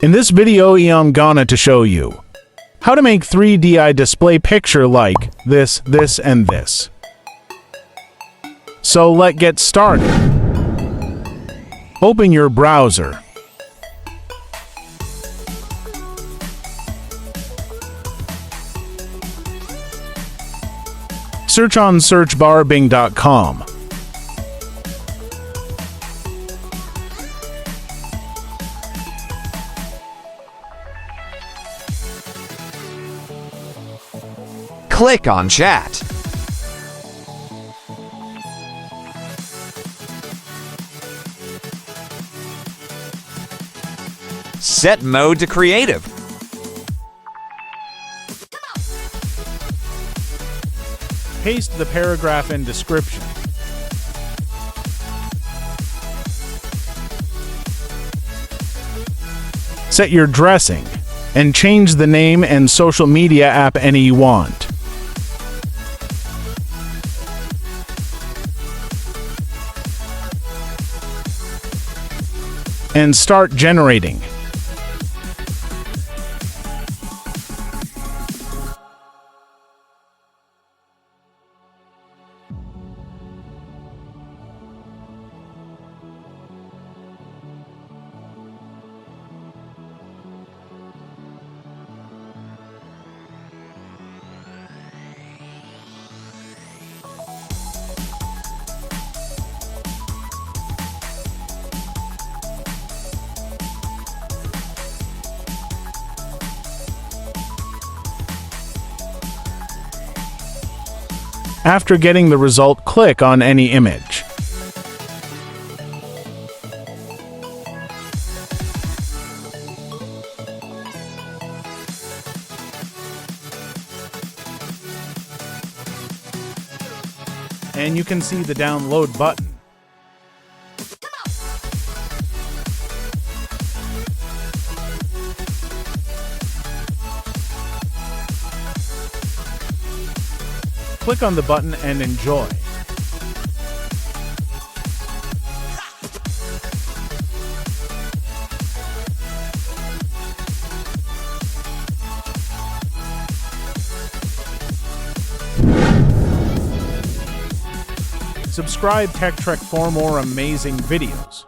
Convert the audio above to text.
In this video, I'm gonna to show you how to make 3D display picture like this, and this. So let's get started. Open your browser. Search on search bar bing.com. Click on Chat. Set mode to creative. Paste the paragraph and description. Set your dressing and change the name and social media app any you want. And start generating. After getting the result, click on any image. And you can see the download button. Click on the button and enjoy. Subscribe Tech Trek for more amazing videos.